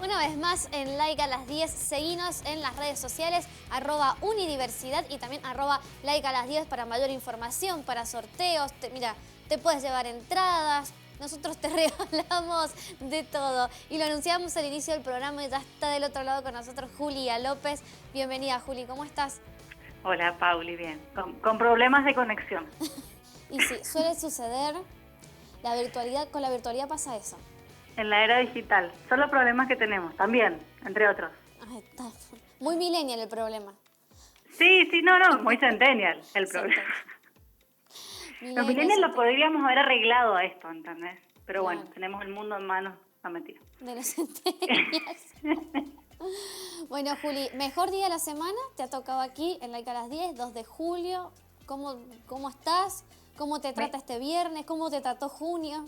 Una vez más en Like a las 10, seguinos en las redes sociales, @unidiversidad y también @like a las 10 para mayor información, para sorteos. Mira, te puedes llevar entradas, nosotros te regalamos de todo. Y lo anunciamos al inicio del programa y ya está del otro lado con nosotros Julia López. Bienvenida, Juli, ¿cómo estás? Hola, Pauli, bien. Con problemas de conexión. Y sí, suele suceder. Con la virtualidad pasa eso. En la era digital. Son los problemas que tenemos, también, entre otros. Ay, está muy millennial el problema. Sí, no, muy centennial el problema. Los millennials lo podríamos haber arreglado a esto, ¿entendés? Pero claro. bueno, tenemos el mundo en manos. No, mentira. De los centennials. Bueno, Juli, mejor día de la semana, te ha tocado aquí en Like a las 10, 2 de julio. ¿Cómo estás? ¿Cómo te trata este viernes? ¿Cómo te trató junio?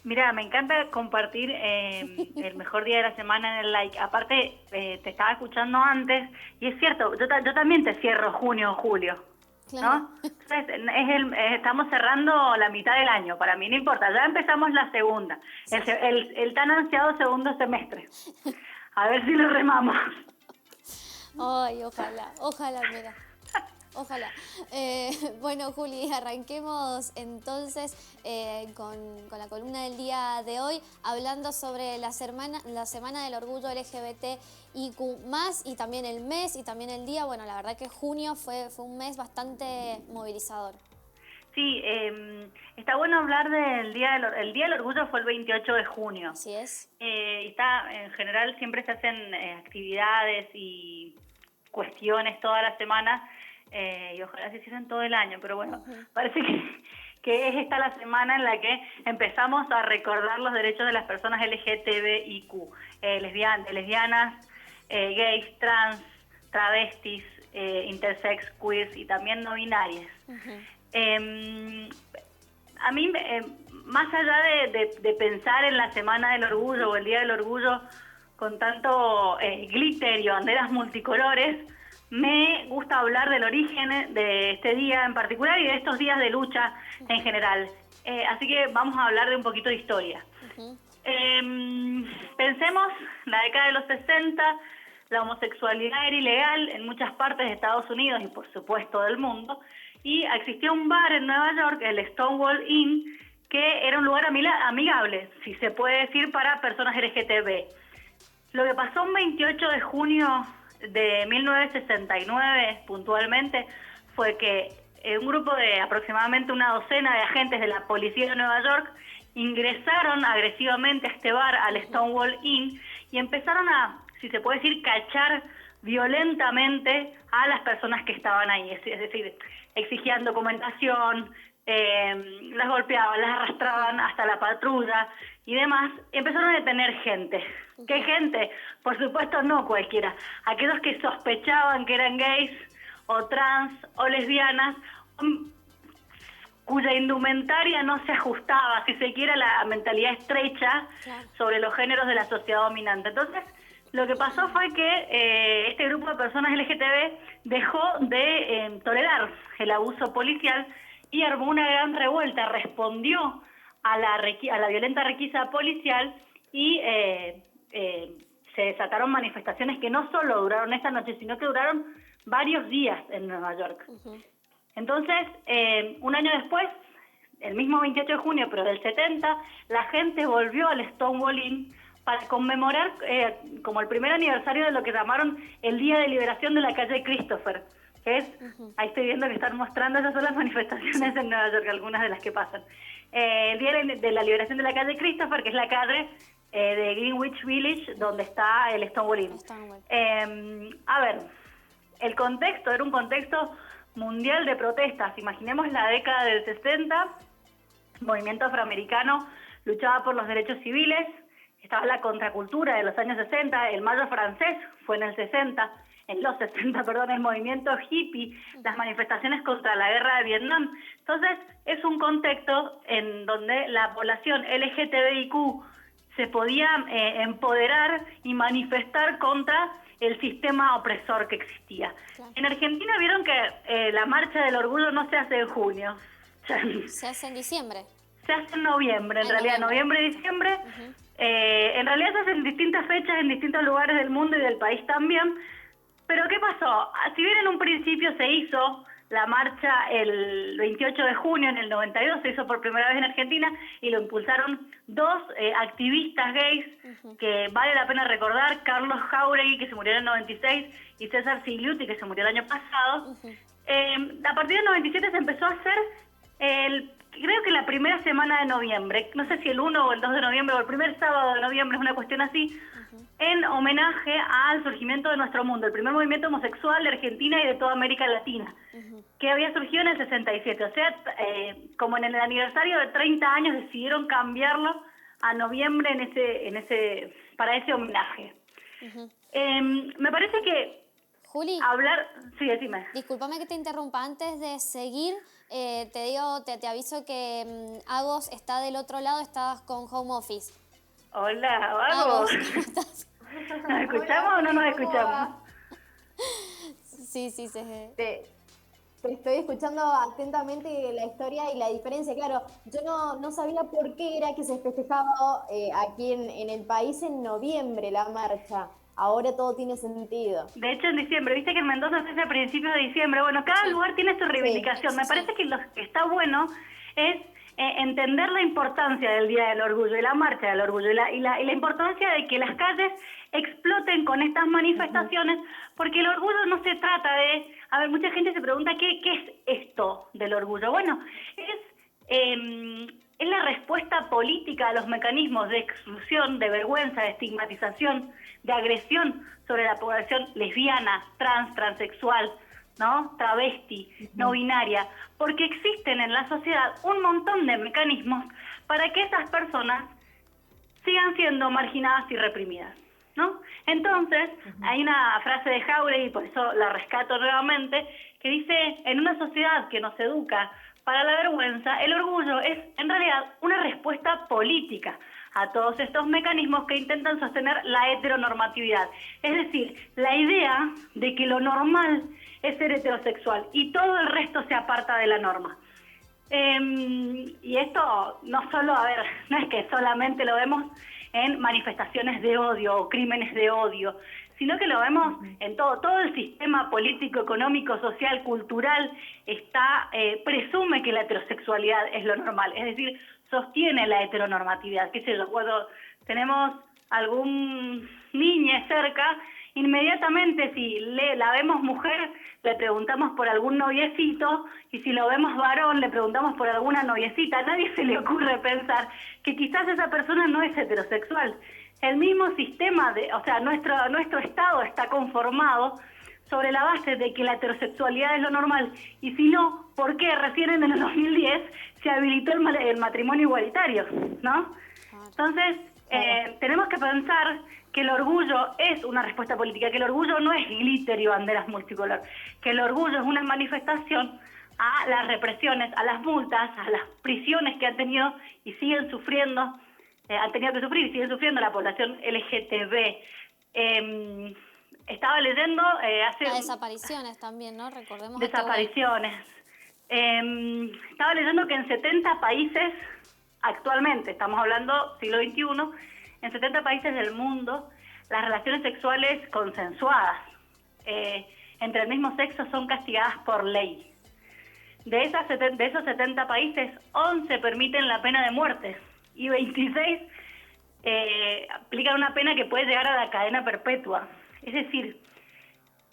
Mira, me encanta compartir el mejor día de la semana en el Like. Aparte, te estaba escuchando antes y es cierto, yo también te cierro junio o julio, claro. ¿No? Entonces, estamos cerrando la mitad del año, para mí no importa, ya empezamos la segunda, sí. el tan ansiado segundo semestre. A ver si lo remamos. Ay, ojalá, mira. Ojalá. Bueno, Juli, arranquemos entonces con la columna del día de hoy, hablando sobre la semana del orgullo LGBTIQ+, y también el mes y también el día. Bueno, la verdad que junio fue un mes bastante movilizador. Sí, está bueno hablar del Día el Día del Orgullo fue el 28 de junio. Así es. En general siempre se hacen actividades y cuestiones toda la semana, y ojalá se hicieran todo el año, pero bueno, parece que es esta la semana en la que empezamos a recordar los derechos de las personas LGTBIQ, lesbianas, gays, trans, travestis, intersex, queers y también no binarias. A mí, más allá de pensar en la Semana del Orgullo o el Día del Orgullo con tanto glitter y banderas multicolores, me gusta hablar del origen de este día en particular y de estos días de lucha en general. Así que vamos a hablar de un poquito de historia. Pensemos, la década de los 60, la homosexualidad era ilegal en muchas partes de Estados Unidos y por supuesto del mundo, y existía un bar en Nueva York, el Stonewall Inn, que era un lugar amigable, si se puede decir, para personas LGTB. Lo que pasó un 28 de junio de 1969, puntualmente, fue que un grupo de aproximadamente una docena de agentes de la policía de Nueva York ingresaron agresivamente a este bar, al Stonewall Inn, y empezaron a, si se puede decir, cachar violentamente a las personas que estaban ahí, es decir, exigían documentación, las golpeaban, las arrastraban hasta la patrulla y demás, y empezaron a detener gente. ¿Qué gente? Por supuesto no cualquiera, aquellos que sospechaban que eran gays o trans o lesbianas, cuya indumentaria no se ajustaba, si se quiere, a la mentalidad estrecha sobre los géneros de la sociedad dominante. Entonces, lo que pasó fue que este grupo de personas LGTB dejó de tolerar el abuso policial y armó una gran revuelta, respondió a la violenta requisa policial y se desataron manifestaciones que no solo duraron esta noche, sino que duraron varios días en Nueva York. Entonces, un año después, el mismo 28 de junio, pero del 70, la gente volvió al Stonewall Inn para conmemorar como el primer aniversario de lo que llamaron el Día de Liberación de la calle Christopher, que es, ahí estoy viendo que están mostrando, esas son las manifestaciones en Nueva York, algunas de las que pasan. El Día de la Liberación de la calle Christopher, que es la calle de Greenwich Village, donde está el Stonewall Inn. A ver, el contexto era un contexto mundial de protestas. Imaginemos la década del 60, el movimiento afroamericano luchaba por los derechos civiles, estaba la contracultura de los años 60, el Mayo francés fue en los 60, el movimiento hippie, las manifestaciones contra la guerra de Vietnam. Entonces, es un contexto en donde la población LGTBIQ se podía empoderar y manifestar contra el sistema opresor que existía. Claro. En Argentina vieron que la Marcha del Orgullo no se hace en junio. Se hace en diciembre. se hace en noviembre, en realidad, noviembre y diciembre. En realidad se hacen en distintas fechas, en distintos lugares del mundo y del país también. Pero ¿qué pasó? Si bien en un principio se hizo la marcha el 28 de junio en el 92, se hizo por primera vez en Argentina y lo impulsaron dos activistas gays que vale la pena recordar, Carlos Jáuregui, que se murió en el 96, y César Sigliuti, que se murió el año pasado. A partir del 97 se empezó a hacer creo que la primera semana de noviembre, no sé si el 1 o el 2 de noviembre o el primer sábado de noviembre, es una cuestión así, en homenaje al surgimiento de nuestro mundo, el primer movimiento homosexual de Argentina y de toda América Latina, que había surgido en el 67. O sea, como en el aniversario de 30 años decidieron cambiarlo a noviembre para ese homenaje. Me parece que Juli, sí, decime. Discúlpame que te interrumpa. Antes de seguir, te aviso que Agos está del otro lado, estás con Home Office. Hola, Agos. Agos, ¿cómo estás? ¿Nos escuchamos o no nos escuchamos? Sí. Te estoy escuchando atentamente la historia y la diferencia. Claro, yo no sabía por qué era que se festejaba aquí en el país en noviembre la marcha. Ahora todo tiene sentido. De hecho, en diciembre, viste que en Mendoza se hace a principios de diciembre. Bueno, cada lugar tiene su reivindicación. Sí. Me parece que lo que está bueno es entender la importancia del Día del Orgullo y la marcha del orgullo y la importancia de que las calles exploten con estas manifestaciones, porque el orgullo no se trata de... A ver, mucha gente se pregunta qué es esto del orgullo. Bueno, es la respuesta política a los mecanismos de exclusión, de vergüenza, de estigmatización, de agresión sobre la población lesbiana, transexual, ¿no? Travesti, no binaria, porque existen en la sociedad un montón de mecanismos para que esas personas sigan siendo marginadas y reprimidas, ¿no? Entonces, hay una frase de Jáuregui, y por eso la rescato nuevamente, que dice, en una sociedad que nos educa para la vergüenza, el orgullo es en realidad una respuesta política a todos estos mecanismos que intentan sostener la heteronormatividad. Es decir, la idea de que lo normal es ser heterosexual y todo el resto se aparta de la norma. Y esto no solo, no es que solamente lo vemos en manifestaciones de odio o crímenes de odio, sino que lo vemos en todo el sistema político, económico, social, cultural, presume que la heterosexualidad es lo normal, es decir, sostiene la heteronormatividad. Qué sé yo, cuando tenemos algún niño cerca, inmediatamente si la vemos mujer, le preguntamos por algún noviecito, y si lo vemos varón, le preguntamos por alguna noviecita. A nadie se le ocurre pensar que quizás esa persona no es heterosexual. El mismo sistema, nuestro Estado está conformado sobre la base de que la heterosexualidad es lo normal, y si no, ¿por qué recién en el 2010 se habilitó el matrimonio igualitario, ¿no? Entonces, tenemos que pensar que el orgullo es una respuesta política, que el orgullo no es glitter y banderas multicolor, que el orgullo es una manifestación a las represiones, a las multas, a las prisiones que han tenido y siguen sufriendo, han tenido que sufrir y siguen sufriendo la población LGTB. Estaba leyendo hace... Las desapariciones también, ¿no? Recordemos. Desapariciones. Estaba leyendo que en 70 países, actualmente, estamos hablando siglo XXI, en 70 países del mundo, las relaciones sexuales consensuadas entre el mismo sexo son castigadas por ley. De esos 70 países, 11 permiten la pena de muerte y 26 aplican una pena que puede llegar a la cadena perpetua. Es decir,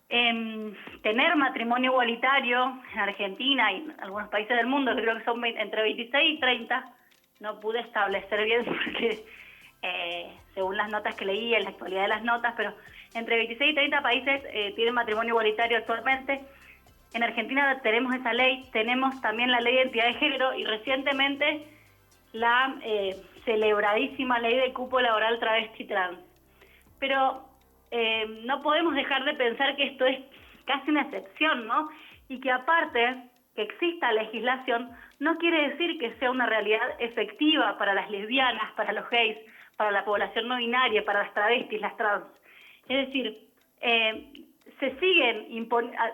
tener matrimonio igualitario en Argentina y en algunos países del mundo, que creo que son entre 26 y 30, no pude establecer bien porque según las notas que leí, en la actualidad de las notas, pero entre 26 y 30 países tienen matrimonio igualitario actualmente. En Argentina tenemos esa ley, tenemos también la ley de identidad de género y recientemente la celebradísima ley de cupo laboral travesti trans. Pero no podemos dejar de pensar que esto es casi una excepción, ¿no? Y que aparte que exista legislación no quiere decir que sea una realidad efectiva para las lesbianas, para los gays, para la población no binaria, para las travestis, las trans. Es decir, se siguen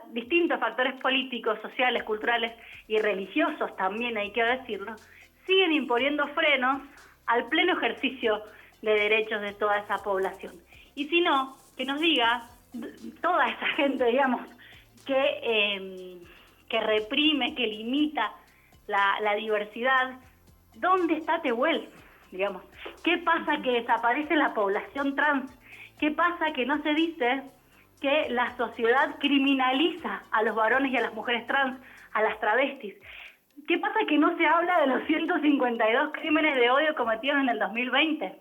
distintos factores políticos, sociales, culturales y religiosos también, hay que decirlo, siguen imponiendo frenos al pleno ejercicio de derechos de toda esa población. Y si no, que nos diga toda esa gente, digamos, que reprime, que limita la diversidad, ¿dónde está Tehuel? Digamos, ¿qué pasa que desaparece la población trans? ¿Qué pasa que no se dice que la sociedad criminaliza a los varones y a las mujeres trans, a las travestis? ¿Qué pasa que no se habla de los 152 crímenes de odio cometidos en el 2020?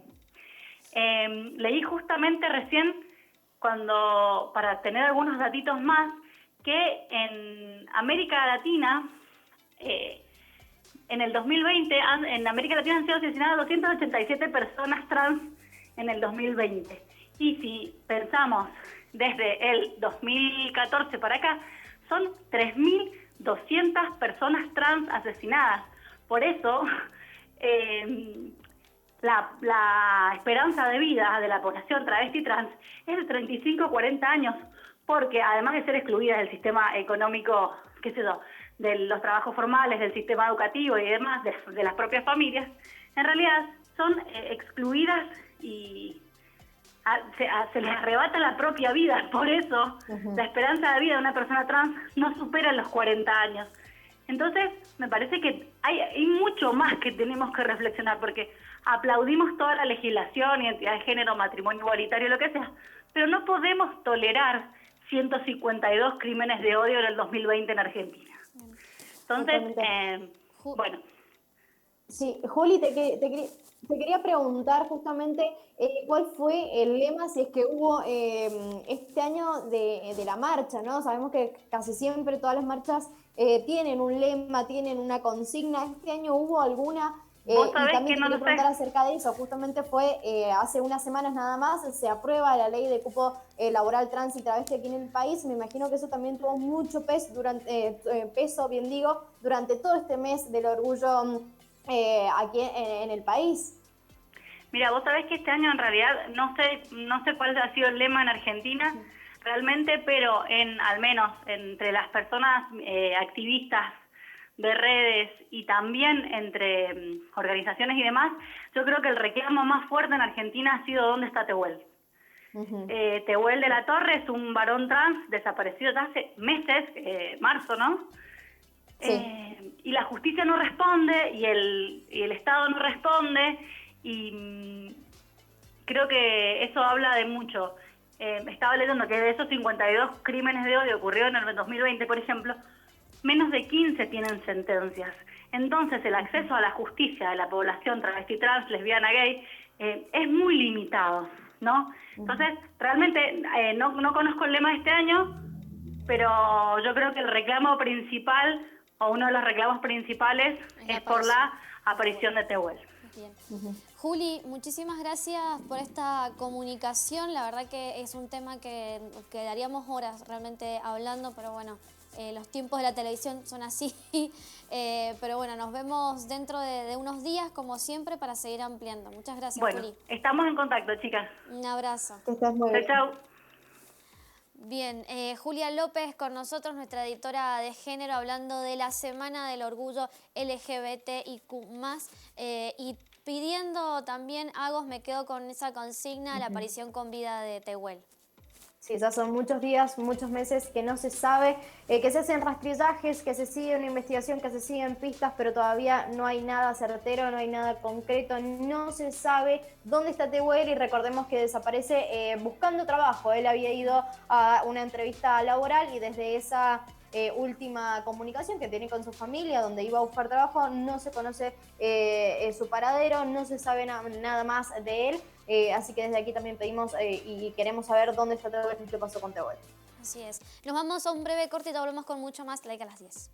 Leí justamente recién, para tener algunos datitos más, que en América Latina, en el 2020, en América Latina han sido asesinadas 287 personas trans en el 2020. Y si pensamos desde el 2014 para acá, son 3.200 personas trans asesinadas. Por eso, la esperanza de vida de la población travesti trans es de 35 a 40 años, porque además de ser excluidas del sistema económico, qué sé yo, de los trabajos formales, del sistema educativo y demás, de las propias familias, en realidad son excluidas y se les arrebata la propia vida. Por eso la esperanza de vida de una persona trans no supera los 40 años. Entonces, me parece que hay mucho más que tenemos que reflexionar, porque aplaudimos toda la legislación, identidad de género, matrimonio igualitario, lo que sea, pero no podemos tolerar 152 crímenes de odio en el 2020 en Argentina. Entonces, bueno. Sí, Juli, te quería preguntar justamente cuál fue el lema, si es que hubo este año de la marcha, ¿no? Sabemos que casi siempre todas las marchas tienen un lema, tienen una consigna. ¿Este año hubo alguna? ¿Vos sabés y también que te no quería lo preguntar sé? acerca de eso. Justamente fue hace unas semanas nada más, se aprueba la ley de cupo laboral trans y travesti aquí en el país. Me imagino que eso también tuvo mucho peso, durante todo este mes del orgullo aquí en el país. Mira, vos sabés que este año en realidad no sé cuál ha sido el lema en Argentina realmente, pero al menos entre las personas activistas de redes y también entre organizaciones y demás, yo creo que el reclamo más fuerte en Argentina ha sido ¿dónde está Tehuel? Tehuel de la Torre es un varón trans desaparecido ya hace meses, marzo, ¿no? Sí. Y la justicia no responde y el Estado no responde, y creo que eso habla de mucho. Estaba leyendo que de esos 52 crímenes de odio ocurrieron en el 2020, por ejemplo, menos de 15 tienen sentencias. Entonces el acceso a la justicia de la población travesti, trans, lesbiana, gay, es muy limitado, ¿no? Entonces, realmente no conozco el lema de este año, pero yo creo que el reclamo principal, o uno de los reclamos principales, es por la aparición de Tehuel. Bien. Juli, muchísimas gracias por esta comunicación. La verdad que es un tema que quedaríamos horas realmente hablando, pero bueno, los tiempos de la televisión son así. Pero bueno, nos vemos dentro de unos días, como siempre, para seguir ampliando. Muchas gracias, bueno, Juli. Estamos en contacto, chicas. Un abrazo. Que estés muy bien. Chau. Bien, Julia López con nosotros, nuestra editora de género, hablando de la Semana del Orgullo LGBTIQ+, y pidiendo también, Agos, me quedo con esa consigna, la aparición con vida de Tehuel. Sí, ya son muchos días, muchos meses que no se sabe, que se hacen rastrillajes, que se sigue una investigación, que se siguen pistas, pero todavía no hay nada certero, no hay nada concreto, no se sabe dónde está Tehuel, y recordemos que desaparece buscando trabajo. Él había ido a una entrevista laboral y desde esa última comunicación que tiene con su familia, donde iba a buscar trabajo, no se conoce su paradero, no se sabe nada más de él. Así que desde aquí también pedimos y queremos saber dónde está Tehuel y qué pasó con Tehuel. Así es. Nos vamos a un breve corte y volvemos con mucho más. Like a las 10.